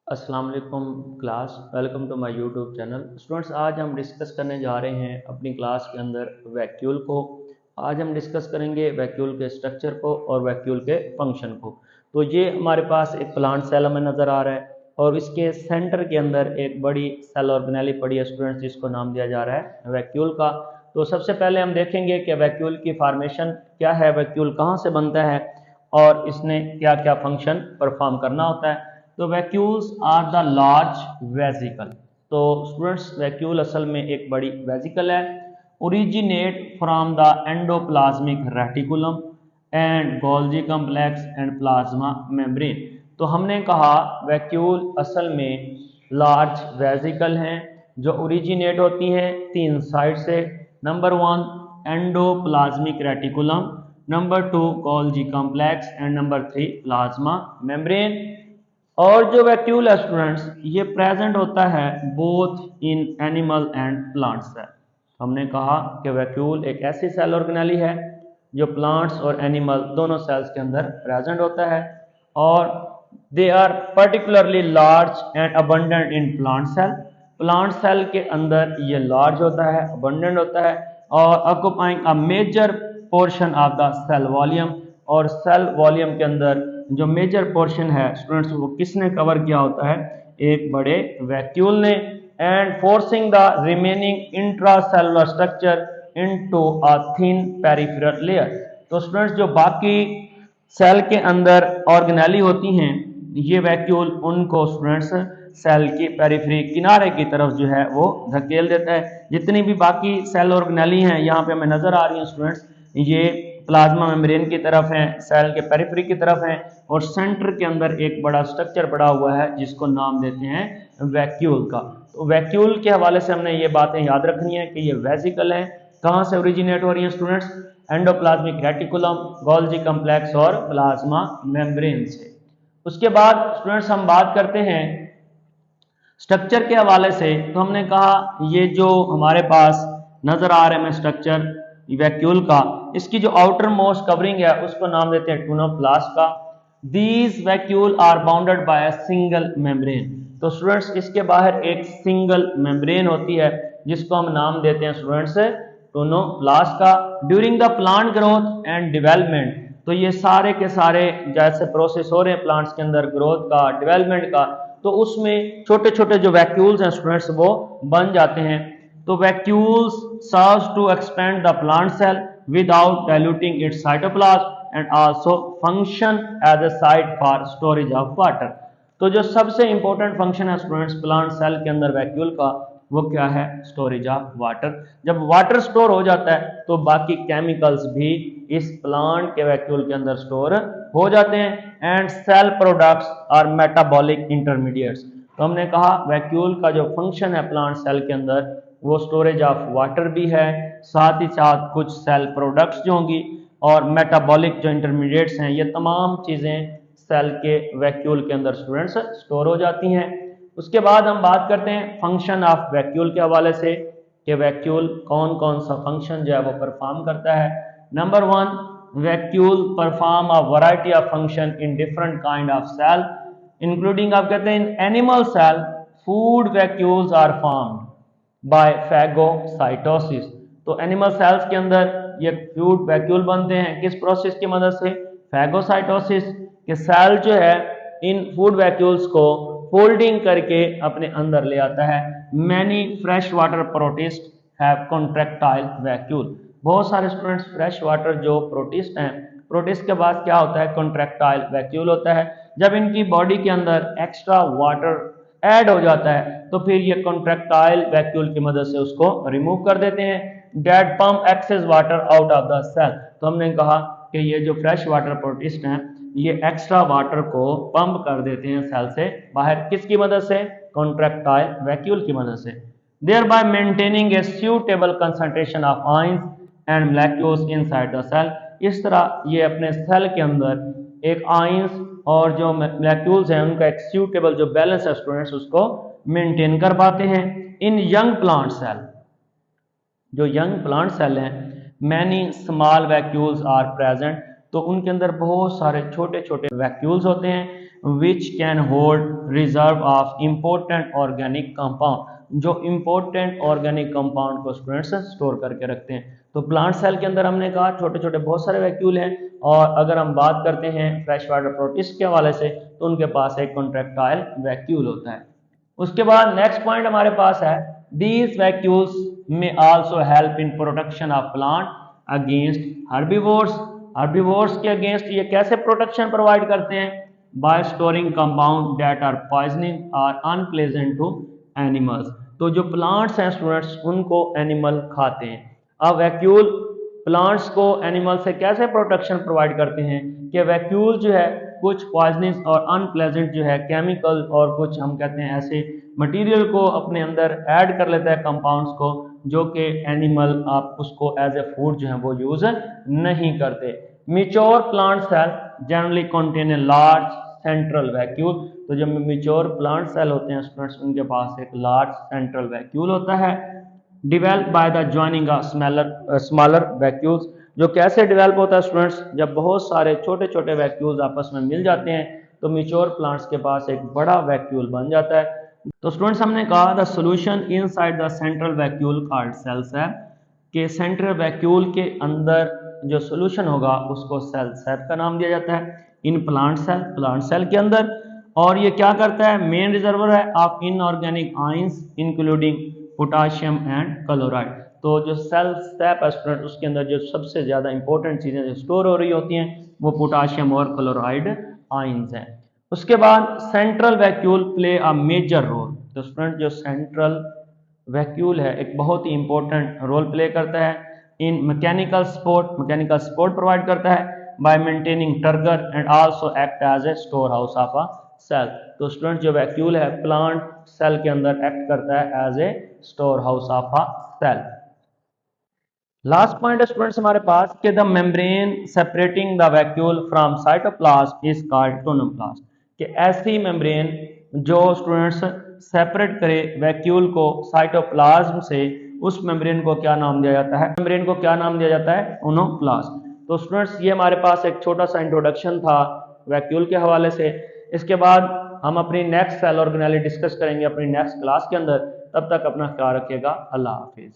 अस्सलाम वालेकुम class, welcome to my YouTube channel. Students, आज हम डिस्कस करने जा रहे हैं अपनी क्लास के अंदर वैक्यूल को। आज हम डिस्कस करेंगे वैक्यूल के स्ट्रक्चर को और वैक्यूल के फंक्शन को। तो ये हमारे पास एक प्लांट सेल हमें नज़र आ रहा है और इसके सेंटर के अंदर एक बड़ी सेल ऑर्गेनेली पड़ी है स्टूडेंट्स, जिसको नाम दिया जा रहा है वैक्यूल का। तो सबसे पहले हम देखेंगे कि वैक्यूल की फार्मेशन क्या है, वैक्यूल कहाँ से बनता है और इसने क्या क्या फंक्शन परफॉर्म करना होता है। तो vacuoles are the large vesicle. तो स्टूडेंट्स, वैक्यूल असल में एक बड़ी वेसिकल है। Originate from the endoplasmic reticulum and Golgi complex and plasma membrane. तो हमने कहा वैक्यूल असल में लार्ज वेसिकल हैं जो ओरिजिनेट होती हैं तीन साइड से। Number 1 endoplasmic reticulum, number 2 Golgi complex and number 3 plasma membrane. और जो वैक्यूल है स्टूडेंट्स, ये प्रेजेंट होता है both in animal and plant cell. हमने कहा कि वैक्यूल एक ऐसी सेल ऑर्गेनेली है जो प्लांट्स और एनिमल दोनों सेल्स के अंदर प्रेजेंट होता है और they are particularly large and abundant in plant cell. Plant cell के अंदर ये लार्ज होता है, अबंडेंट होता है और occupying a major portion of the cell volume. और सेल वॉल्यूम के अंदर जो मेजर पोर्शन है स्टूडेंट्स, वो किसने कवर किया होता है? एक बड़े वैक्यूल ने। And forcing the remaining intracellular structure into a thin peripheral layer. तो स्टूडेंट्स, जो बाकी सेल के अंदर ऑर्गेनेली होती हैं, ये वैक्यूल उनको स्टूडेंट्स सेल की पेरिफेरी किनारे की तरफ जो है वो धकेल देता है। जितनी भी बाकी सेल ऑर्गेनेली हैं यहाँ पे हमें नजर आ रही हैं स्टूडेंट्स, ये प्लाज्मा मेम्ब्रेन की तरफ हैं, सेल के पेरिफेरी की तरफ हैं और सेंटर के अंदर एक बड़ा स्ट्रक्चर पड़ा हुआ है जिसको नाम देते हैं वैक्यूल का। तो वैक्यूल के हवाले से हमने ये बातें याद रखनी है कि ये वेसिकल है। कहाँ से ओरिजिनेट हो रही है students? Endoplasmic reticulum, Golgi complex और प्लाज्मा मेम्ब्रेन से। उसके बाद स्टूडेंट्स हम बात करते हैं स्ट्रक्चर के हवाले से। तो हमने कहा ये जो हमारे पास नजर आ रहा है हमें स्ट्रक्चर वैक्यूल का, इसकी जो आउटर मोस्ट कवरिंग है उसको नाम देते हैं टूनोप्लास्ट का। These vacuole are bounded by a single membrane. तो स्टूडेंट्स, इसके बाहर एक सिंगल मेम्ब्रेन होती है जिसको हम नाम देते हैं स्टूडेंट्स टूनोप्लास्ट का। During the plant growth and development, तो ये सारे के सारे जैसे प्रोसेस हो रहे हैं प्लांट्स के अंदर ग्रोथ का, डेवलपमेंट का, तो उसमें छोटे छोटे जो वैक्यूल्स हैं स्टूडेंट्स वो बन जाते हैं। तो vacuoles serves to expand the plant cell without diluting its cytoplasm and also function as a site for storage of water. तो जो सबसे इंपॉर्टेंट फंक्शन है स्टूडेंट्स प्लांट सेल के अंदर वैक्यूल का, वो क्या है? Storage of water. जब वाटर स्टोर हो जाता है तो बाकी केमिकल्स भी इस प्लांट के वैक्यूल के अंदर स्टोर हो जाते हैं। एंड सेल प्रोडक्ट्स और मेटाबॉलिक इंटरमीडिएट्स। तो हमने कहा वैक्यूल का जो फंक्शन है प्लांट सेल के अंदर वो स्टोरेज ऑफ वाटर भी है, साथ ही साथ कुछ सेल प्रोडक्ट्स जो होंगी और मेटाबॉलिक जो इंटरमीडिएट्स हैं, ये तमाम चीज़ें सेल के वैक्यूल के अंदर स्टूडेंट्स स्टोर हो जाती हैं। उसके बाद हम बात करते हैं फंक्शन ऑफ वैक्यूल के हवाले से कि वैक्यूल कौन कौन सा फंक्शन जो है वो परफॉर्म करता है। Number 1, vacuole perform a variety of function in different kind of cell including, आप कहते हैं in animal cell food vacuoles are formed by phagocytosis. तो एनिमल सेल्स के अंदर ये फूड वैक्यूल बनते हैं किस प्रोसेस की मदद से? फैगोसाइटोसिस के सेल जो है इन फूड वैक्यूल्स को फोल्डिंग करके अपने अंदर ले आता है। Many fresh water protist have contractile vacuole. बहुत सारे स्टूडेंट्स फ्रेश वाटर जो प्रोटिस्ट हैं, प्रोटिस्ट के बाद क्या होता है? कॉन्ट्रैक्टाइल वैक्यूल होता है। जब इनकी बॉडी के अंदर एक्स्ट्रा वाटर ऐड हो जाता है तो फिर ये कॉन्ट्रैक्टाइल वैक्यूल की मदद से उसको रिमूव कर देते हैं। That pump excess water out of the cell. तो हमने कहा कि ये जो फ्रेश वाटर प्रोटिस्ट हैं ये एक्स्ट्रा वाटर को पंप कर देते हैं सेल से बाहर, किसकी मदद से? कॉन्ट्रैक्टाइल वैक्यूल की मदद से। thereby maintaining a suitable concentration of ions and molecules inside the cell। इस तरह ये अपने सेल के अंदर एक आयंस और जो मोलेक्यूल्स हैं उनका एक सूटेबल जो बैलेंस है स्टूडेंट्स उसको मेंटेन कर पाते हैं। इन यंग प्लांट सेल, जो यंग प्लांट सेल हैं, many small vacuoles are present. तो उनके अंदर बहुत सारे छोटे छोटे वैक्यूल्स होते हैं which can hold reserve of important organic compound, जो इम्पोर्टेंट ऑर्गेनिक कंपाउंड को स्टूडेंट्स स्टोर करके रखते हैं। तो प्लांट सेल के अंदर हमने कहा छोटे छोटे बहुत सारे वैक्यूल हैं, और अगर हम बात करते हैं फ्रेश वाटर प्रोटिस्ट के हवाले से तो उनके पास एक कॉन्ट्रैक्टाइल वैक्यूल होता है। उसके बाद नेक्स्ट पॉइंट हमारे पास है, these vacuoles may also help in protection of plant against herbivores. Herbivores के अगेंस्ट ये कैसे प्रोटेक्शन प्रोवाइड करते हैं? By storing compound that are poisoning or unpleasant to animals. तो जो प्लांट्स हैं स्टूडेंट्स उनको एनिमल खाते हैं। अब वैक्यूल प्लांट्स को एनिमल से कैसे प्रोटेक्शन प्रोवाइड करते हैं कि वैक्यूल जो है कुछ पॉइजनस और अनप्लेजेंट जो है केमिकल और कुछ हम कहते हैं ऐसे मटेरियल को अपने अंदर ऐड कर लेता है कंपाउंड्स को, जो कि एनिमल आप उसको एज ए फूड जो है वो यूज नहीं करते। Mature plant cell generally contain a large central vacuole. तो जो मैच्योर प्लांट सेल होते हैं स्टूडेंट्स उनके पास एक लार्ज सेंट्रल वैक्यूल होता है। Develop by the joining of smaller vacuoles. जो कैसे डेवलप होता है स्टूडेंट्स? जब बहुत सारे छोटे छोटे वैक्यूल्स आपस में मिल जाते हैं तो मैच्योर प्लांट्स के पास एक बड़ा वैक्यूल बन जाता है। तो स्टूडेंट्स हमने कहा the solution inside the central vacuole called cell sap, के सेंट्रल वैक्यूल के अंदर जो सोल्यूशन होगा उसको सेल सैप का नाम दिया जाता है। इन प्लांट सेल के अंदर, और ये क्या करता है? मेन रिजर्वर है of inorganic ions including potassium and chloride. तो जो सेल सैप है स्टूडेंट उसके अंदर जो सबसे ज़्यादा इंपॉर्टेंट चीज़ें जो स्टोर हो रही होती हैं वो पोटाशियम और क्लोराइड आयंस हैं। उसके बाद central vacuole play a major role. तो स्टूडेंट जो सेंट्रल वैक्यूल है एक बहुत ही इंपॉर्टेंट रोल प्ले करता है इन मैकेनिकल सपोर्ट प्रोवाइड करता है by maintaining turgor and also act as a storehouse of a cell. तो स्टूडेंट जो वैक्यूल है प्लांट सेल के अंदर एक्ट करता है as a storehouse of a cell. Last point है स्टूडेंट्स हमारे पास कि the membrane separating the vacuole from cytoplasm is called tonoplast, कि ऐसी मेम्ब्रेन जो स्टूडेंट्स सेपरेट करे वैक्यूल को साइटोप्लाज्म से, उस मेम्ब्रेन को क्या नाम दिया जाता है? मेम्ब्रेन को क्या नाम दिया जाता है? टोनोप्लास्ट। तो स्टूडेंट्स ये हमारे पास एक छोटा सा इंट्रोडक्शन था वैक्यूल के हवाले से। इसके बाद हम अपनी नेक्स्ट सेल ऑर्गेनेली डिस्कस करेंगे अपनी नेक्स्ट क्लास के अंदर। तब तक अपना ख्याल रखिएगा। अल्लाह हाफिज।